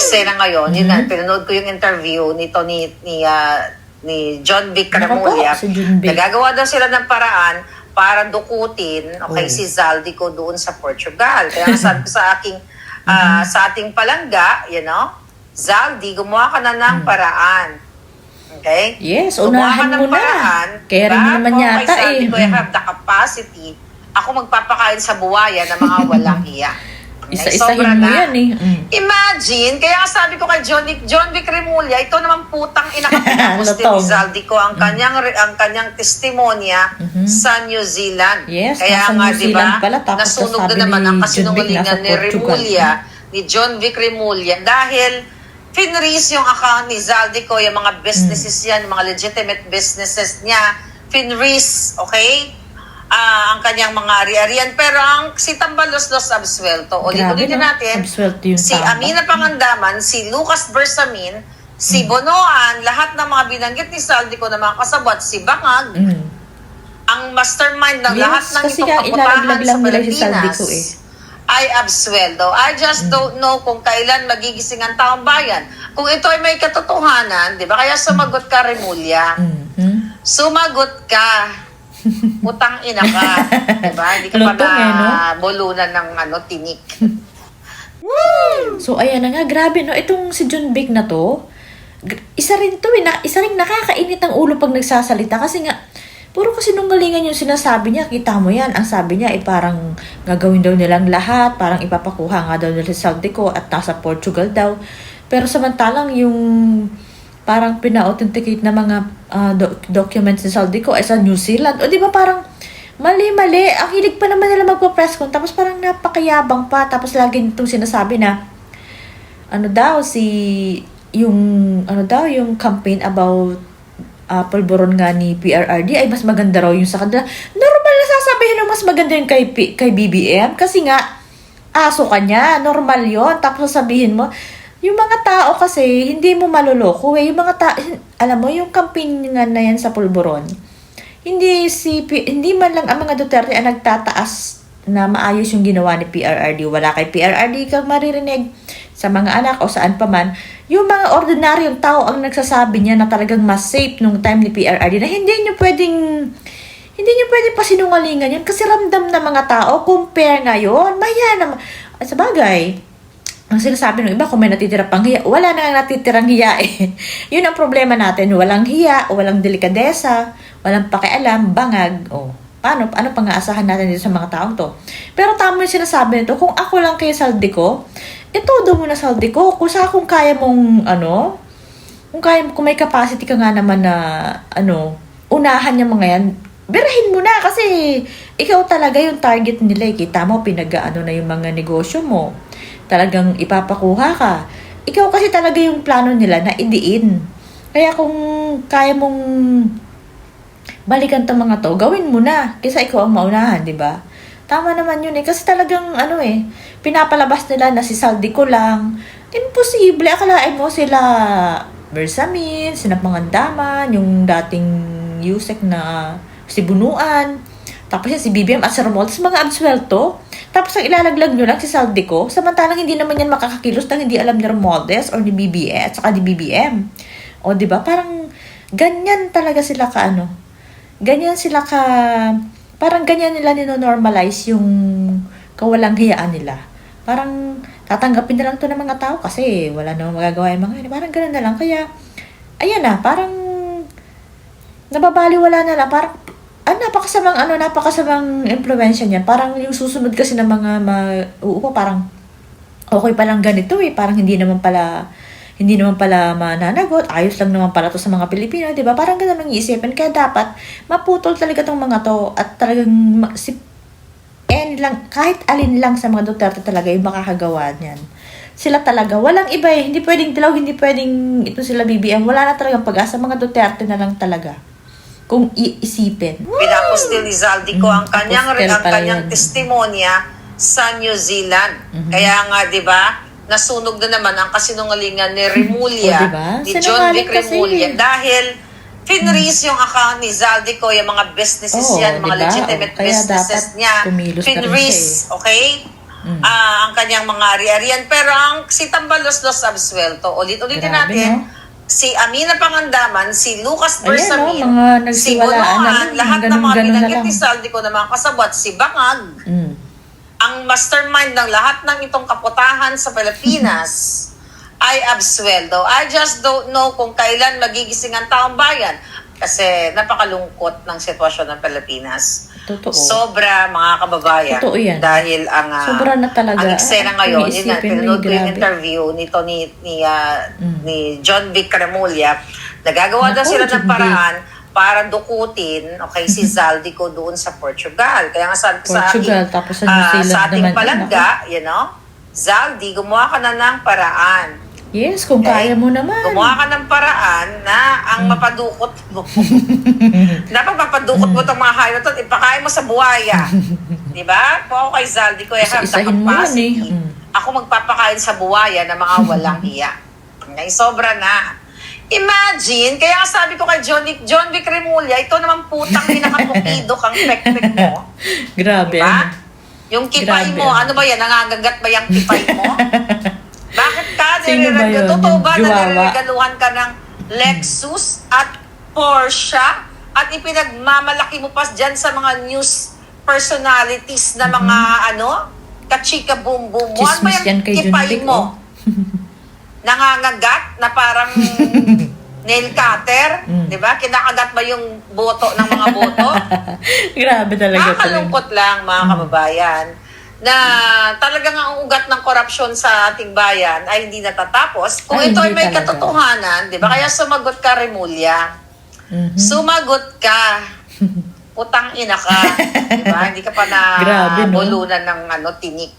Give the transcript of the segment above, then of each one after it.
eksena ngayon, yun na, pinanood ko yung interview nito ni John Vic Remulla. Si John Vic. Nagagawa daw sila ng paraan para dukutin si Zaldico doon sa Portugal. Kaya sabi ko sa aking sa ating palangga, Zaldi, gumawa ka na ng paraan. Okay? Yes, unahan mo na. Kaya rin naman yata sabi ko, I have the capacity. Ako magpapakain sa buwaya ng mga walang hiya. Isa-isahin mo yan eh. Imagine, kaya sabi ko kay John Vic Remulla, ito naman putang inakapinapos din ni Zaldico ang kanyang testimonya sa New Zealand. Yes, kaya nga, New Zealand pala, nasunog na naman ang kasinungalingan ni Remulla, ni John Vic Remulla, dahil finreeze yung account ni Zaldico, yung mga businesses yan, yung mga legitimate businesses niya, finreeze, okay? Ang kanyang mga ari-arian. Pero si Tambalos-Los absuelto. Ulit-ulitin natin, si Amina Pangandaman, si Lucas Bersamin, si Bonoan, lahat ng mga binanggit ni Zaldico na mga kasabwat, si Bangag, ang mastermind ng lahat ng itong kaputahan sa Pilipinas, ay absueldo. I just don't know kung kailan magigising ang taong bayan. Kung ito ay may katotohanan, di ba? Kaya sumagot ka, Remulla. Sumagot ka. Utang ina ka. Diba? Hindi ka pa bulunan ng tinik. So, ayan na nga. Grabe, no? Itong si John Vic na to, isa rin nakakainit ang ulo pag nagsasalita. Kasi nga, puro kasinungalingan yung sinasabi niya. Kita mo yan. Ang sabi niya, parang gagawin daw nilang lahat. Parang ipapakuha nga daw nila si Zaldico at nasa Portugal daw. Pero samantalang yung parang pina-authenticate na mga documents ni Zaldico ay sa New Zealand. O di ba parang mali-mali. Ang hilig pa naman nila magpa-press con. Tapos parang napakayabang pa. Tapos lagi nitong sinasabi na yung campaign about pulburon nga ni PRRD ay mas maganda raw yung sa kanila. Normal na sasabihin na mas maganda yung kay BBM. Kasi nga, aso ka niya. Normal yon. Tapos sasabihin mo, yung mga tao kasi, hindi mo maluloko eh. Yung mga tao, alam mo, yung campaign nga na yan sa pulburon, hindi man lang ang mga Duterte ang nagtataas na maayos yung ginawa ni PRRD. Wala kay PRRD kang maririnig sa mga anak o saan pa man. Yung mga ordinaryong tao ang nagsasabi niya na talagang mas safe nung time ni PRRD na hindi nyo pwedeng pasinungalingan yan kasi ramdam na mga tao. Compare ngayon, maya naman. Sa bagay, ang sinasabi ng iba, kung may natitira pang hiya, wala na nga natitirang hiya eh. Yun ang problema natin. Walang hiya, walang delikadesa, walang pakialam, bangag. Ano pang aasahan natin dito sa mga taong to? Pero tama yung sinasabi nito, kung ako lang kay Zaldico, itodo mo na Zaldico. Kung kaya mong, kung may capacity ka nga naman na, unahan yung mga yan, birahin mo na kasi ikaw talaga yung target nila. Kita mo, na yung mga negosyo mo. Talagang ipapakuha ka. Ikaw kasi talaga yung plano nila na idiin. Kaya kung kaya mong balikan tong mga to, gawin mo na. Kaysa ikaw ang maunahan, di ba? Tama naman yun eh. Kasi talagang pinapalabas nila na si Zaldico lang. Imposible. Akalain mo sila Bersamin, sina Pangandaman, yung dating Yusek na si Bunuan. Tapos yan si BBM at si Romualdez, mga absuelto. Tapos ang ilalaglag nyo lang si Zaldico, samantalang hindi naman yan makakakilos nang hindi alam ni Romualdez or ni BBM at saka ni BBM. O diba? Parang ganyan talaga sila parang ganyan nila nino-normalize yung kawalang hiyaan nila. Parang tatanggapin na lang to ng mga tao kasi wala namang magagawa yung mga parang ganun na lang. Kaya, ayan na, parang nababaliwala na lang. Parang napakasamang impluwensya niyan. Parang yung susunod kasi ng mga parang okay pa lang ganito eh. Parang hindi naman pala mananagot. Ayos lang naman pala to sa mga Pilipino, 'di ba? Parang ganun ang iisipin. Kaya dapat maputol talaga tong mga to at talagang kahit alin lang sa mga Duterte talaga yung makakagawa niyan. Sila talaga, walang iba eh. Hindi pwedeng dilaw, hindi pwedeng ito sila BBM. Wala na talagang pag-asa. Mga Duterte na lang talaga. Kung iisipin. Pinapostil ni Zaldico ang kanyang testimonya sa New Zealand. Kaya nga, di ba, nasunog na naman ang kasinungalingan ni Remulla, ni John Vic Remulla. Dahil finreeze yung account ni Zaldico, yung mga businesses yan, mga legitimate businesses niya. Finreeze, okay? ang kanyang mga ari-arian. Pero ang si Tambalos-Los absuelto. Ulit-ulitin Grabe, natin, no? si Amina Pangandaman, si Lucas Ayan, Bersamin, no? Mga si nagsiwalaan na Bonoan, lang. lahat ng mga Ganun-ganun na binanggit lang. ni Saldico na mga kasabwat, si Bangag, ang mastermind ng lahat ng itong kaputahan sa Pilipinas ay absueldo. I just don't know kung kailan magigising ang taong bayan kasi napakalungkot ng sitwasyon ng Pilipinas. Totoo. Sobra, mga kababayan. Totoo yan. Dahil ang Sobra na talaga. ang eksena ngayon, yun nga, Iisipin mo, pinanood ko yung grabe. interview nito ni John Vic Remulla. Nagagawa daw Naku, sila John ng paraan para dukutin, okay, si Zaldico doon sa Portugal. Kaya nga sabi ko sa Portugal, aking, tapos sa New Zealand sa ating naman. palangga, Zaldi, gumawa ka na ng paraan. Yes, kung kaya mo naman. Gumawa ka ng paraan na ang mapadukot mo. Dapat mapadukot mo itong mga hayop ito, ipakain mo sa buhaya. Diba? Kung ako kay Zaldi ko, I have the Isa-isahin mo yan capacity. Ako magpapakain sa buhaya ng mga walang iya. Ngay, sobra na. Imagine, kaya nga sabi ko kay John Vic Remulla, ito naman putang pinakapukido kang pek-pek mo. Grabe. Diba? Yung kipay Grabe, mo, ano ba yan? Nangangagat ba yung kipay mo? Bakit ka? Sino ba yun? Totoo ba Yung na Juwawa? niregaluhan ka ng Lexus at Porsche at ipinagmamalaki mo pa dyan sa mga news personalities na mga kachika boom boom mo? Ano ba Chismis yan yung kay kipay Junbik, mo? Nangangagat na parang nail cutter? Di ba? Kinakagat ba yung boto ng mga boto? Grabe talaga. Nakakalungkot lang, mga kababayan, na talagang ang ugat ng korupsyon sa ating bayan ay hindi natatapos. Kung Ay, ito ay hindi may talaga. katotohanan, di ba? Kaya sumagot ka, Remulla. Sumagot ka. Putang ina ka. Di ba? Hindi ka pa na Grabe, no? bulunan ng tinik.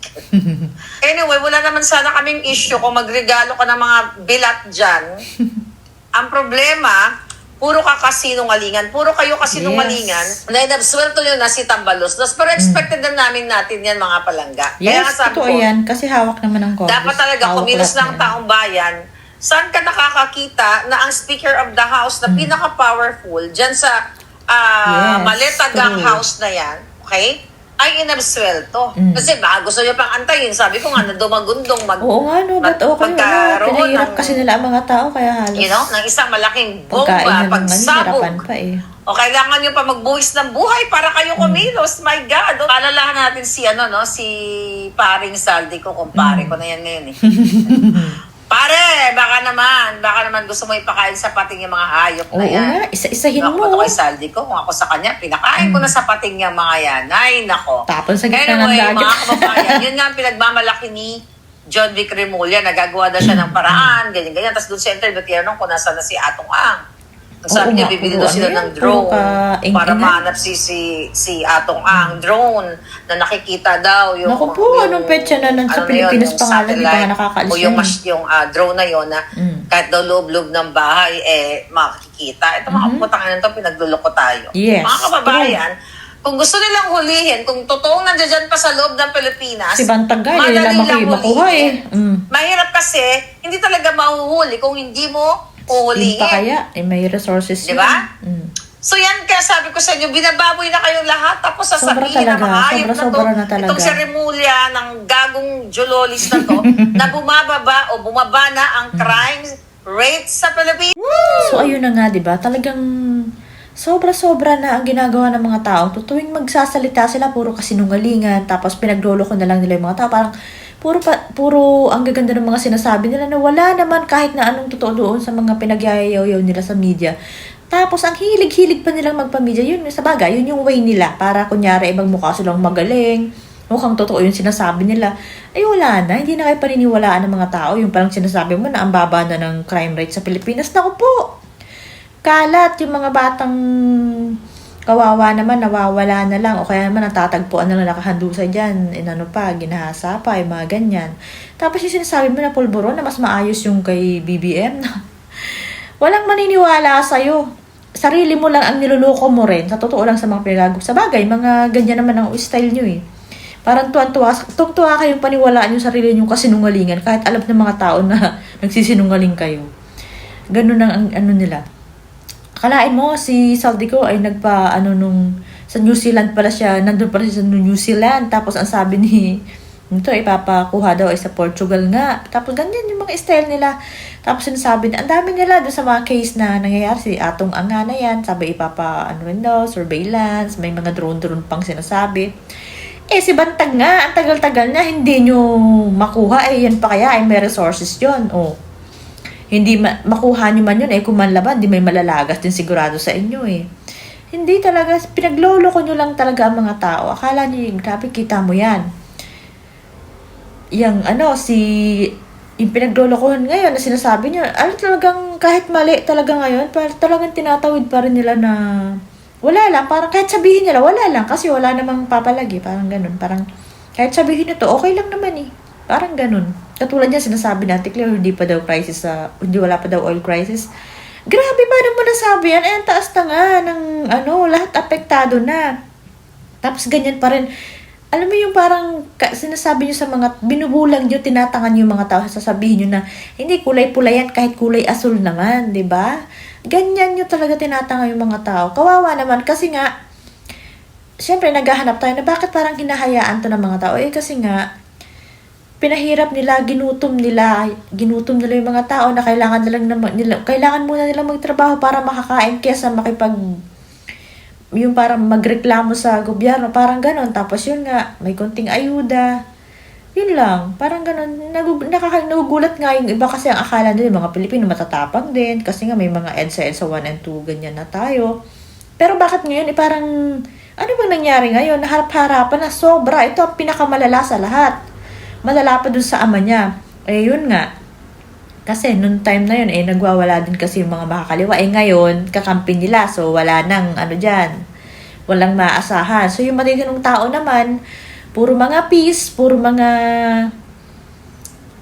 Anyway, wala naman sana kaming issue kung magregalo ka ng mga bilat dyan. Ang problema, puro ka kasinungalingan. Puro kayo kasinungalingan. Yes. Na inabsuelto nyo na si Tambalos-Los. Pero expected na natin yan, mga palangga. Kaya nga Yes, sabi totoo ko, yan. Kasi hawak naman ng Congress. dapat talaga Hawak kumilos lahat ng yan. taong bayan. Saan ka nakakakita na ang Speaker of the House na pinaka-powerful dyan sa Yes, Maletagang true. House na yan, okay, ay inabsuelto. Kasi baka gusto nyo pang antayin. Sabi ko nga, na dumagundong Oo nga, no. Ba't okay? Pinahirap kasi nila ang mga tao, kaya halos. ng isang malaking Pagkain bomba, na naman, pagsabog. hirapan pa eh. O kailangan nyo pa magbuwis ng buhay para kayo kumilos. My God. Alalahan natin si si paring Saldi ko. Kung pare ko na yan ngayon eh. Pare, baka naman gusto mo ipakain sa pating yung mga hayop na Oo yan. nga, isa-isahin Ako mo. ba kay Saldi ko? Kung ako sa kanya, pinakain ko na sa pating yung mga yan. Ay, nako. Tapon sa gitna ng Anyway, dagat. mga kababayan, yun nga ang pinagmamalaki ni John Vic Remulla. Nagagawa na siya ng paraan, ganyan-ganyan. Tapos doon sa interview, tinanong kung nasa na si Atong Ang. Sabi Oo niya, nga, bibili puro daw sila ano ng yan, drone puro ka-ingkingan. para mahanap si Atong Ang. Drone na nakikita daw yung... Naku po, anong petsa na nun sa Pilipinas pa nga lang, di ba nga nakakaalis O yung, yan eh. yung drone na yon na kahit daw loob-loob ng bahay, makikita. Ito mga putang ina to, pinagluloko tayo. Yes, Mga kababayan, kung gusto nilang hulihin, kung totoong nandiyan pa sa loob ng Pilipinas, Si Bantagay, madali nila lang makuha hulihin. eh. Mahirap kasi, hindi talaga mahuhuli kung hindi mo Yun uhulihin. pa kaya, may resources Di ba? yun. So yan, kaya sabi ko sa inyo, binababoy na kayong lahat, tapos Sobra sasabihin ng talaga, mga hayop sobra na talaga. itong si Remulla ng gagong jololis na to, na bumababa o bumaba na ang crime rate sa Pilipinas. So ayun na nga, 'di ba? Talagang sobra-sobra na ang ginagawa ng mga tao. Tuwing magsasalita sila, puro kasinungalingan, tapos pinaglolo ko na lang nila yung mga tao. Parang puro ang gaganda ng mga sinasabi nila na wala naman kahit na anong totoo doon sa mga pinagyayaw nila sa media. Tapos ang hilig-hilig pa nilang magpa-media, yun sa bagay, yun yung way nila para kunyari ibang mukha silang magaling. Mukhang totoo yung sinasabi nila. Ay wala na, hindi na kayo paniniwalaan ng mga tao. Yung parang sinasabi mo na ang baba na ng crime rate sa Pilipinas. Naku po! Kalat yung mga batang kawawa naman, nawawala na lang. O kaya naman natatagpuan na lang nakahandusay dyan. Inano pa, ginahasa pa, yung mga ganyan. Tapos yung sinasabi mo na pulburon na mas maayos yung kay BBM. Walang maniniwala sa'yo. Sarili mo lang ang niluloko mo rin. Sa totoo lang sa mga pinagagap. Sa bagay, mga ganyan naman ang style nyo eh. Parang tuwa kayong paniwalaan yung sarili nyo kasinungalingan kahit alam ng mga tao na nagsisinungaling kayo. Ganun ang ano nila. Akalain mo, si Saldico ay sa New Zealand pala siya, nandun pala siya sa New Zealand. Tapos ang sabi ito ipapakuha daw ay sa Portugal nga. Tapos ganyan yung mga style nila. Tapos sinasabi na, ang dami nila doon sa mga case na nangyayari. Si Atong Anga na yan, sabi ano rin daw, surveillance, may mga drone pang sinasabi. Si Bantag nga, ang tagal-tagal na, hindi nyo makuha. Yan pa kaya, ay may resources yun. Hindi makuha nyo man yun, kung manlaban, di may malalagas din sigurado sa inyo Hindi talaga, pinagloloko nyo lang talaga ang mga tao. Akala nyo, grabe, kita mo yan. Yung yung pinaglolokohan ngayon na sinasabi niya, talagang kahit mali talaga ngayon, talagang tinatawid pa rin nila na wala lang, parang kahit sabihin nila, wala lang, kasi wala namang papalagi, parang ganun, parang kahit sabihin nito, okay lang naman parang ganun. Katulad niya, sinasabi natin, clear, hindi pa daw crisis, hindi wala pa daw oil crisis. Grabe, paano mo nasabi yan? Ang taas na nga ng lahat apektado na. Tapos ganyan pa rin. Alam mo yung parang sinasabi nyo sa mga, binubulang nyo, tinatangan nyo yung mga tao, sasabihin nyo na, hindi, kulay-pula yan, kahit kulay asul naman, di ba? Ganyan nyo talaga tinatangan yung mga tao. Kawawa naman, kasi nga, syempre, naghahanap tayo na bakit parang hinahayaan to ng mga tao? Kasi nga, pinahirap nila, ginutom nila yung mga tao na kailangan muna nilang magtrabaho para makakain kesa yung parang magreklamo sa gobyerno, parang ganon. Tapos yun nga, may konting ayuda. Yun lang, parang ganon. Nagugulat nga yung iba kasi ang akala nila, mga Pilipino matatapang din. Kasi nga may mga EDSA 1 and 2, ganyan na tayo. Pero bakit ngayon, parang, ano bang nangyari ngayon? Naharap-harapan na sobra. Ito ang pinakamalala sa lahat. Malala pa dun sa ama niya. Yun nga. Kasi nung time na yun, nagwawala din kasi yung mga makakaliwa. Ngayon, kakampi nila. So, wala nang dyan. Walang maasahan. So, yung matitinong tao naman, puro mga peace, puro mga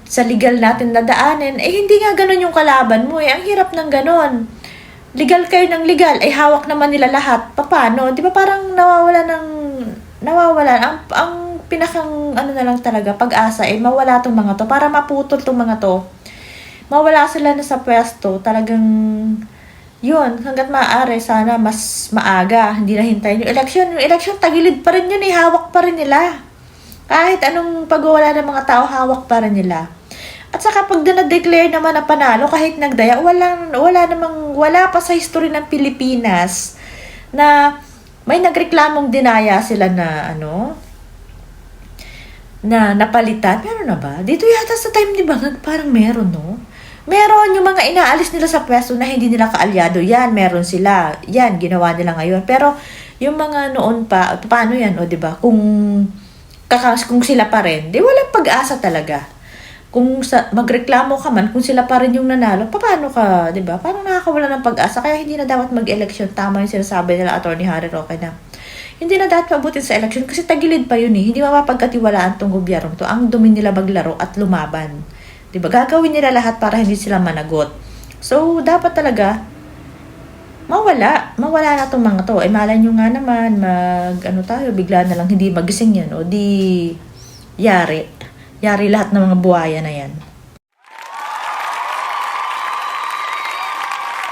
sa legal natin nadaanin. Hindi nga ganun yung kalaban mo. Ang hirap ng ganun. Legal kayo ng legal. Hawak naman nila lahat. Paano? Di ba parang nawawala. Ang pinakang na lang talaga, pag-asa, mawala tong mga to. Para maputol tong mga to. Mawala sila na sa pwesto, talagang yun, hanggat maaari, sana mas maaga, hindi na hintayin yung election. Yung election, tagilid pa rin yun hawak pa rin nila. Kahit anong pagwawala ng mga tao, hawak pa rin nila. At saka pag na-declare naman na panalo, kahit nagdaya, wala pa sa history ng Pilipinas na may nagreklamong dinaya sila na na napalitan. Meron na ba? Dito yata sa time ni Bangag, parang meron, no? Meron yung mga inaalis nila sa pwesto na hindi nila kaalyado. Yan, meron sila. Yan, ginawa nila ngayon. Pero, yung mga noon pa, paano yan, diba? Kung sila pa rin, walang pag-asa talaga. Kung magreklamo ka man, kung sila pa rin yung nanalo, paano ka, diba? Parang nakakawala ng pag-asa. Kaya hindi na dapat mag-election. Tama yung sinasabi nila, Atty. Harry Roque na. Hindi na dapat pabutin sa election kasi tagilid pa yun Hindi mapapagkatiwalaan tong gobyerno to. Ang dumi nila maglaro at lumaban. Diba? Gagawin nila lahat para hindi sila managot. So, dapat talaga mawala na tong mga to. Malay nyo nga naman, bigla na lang hindi magising yan. Yari lahat ng mga buhaya na yan.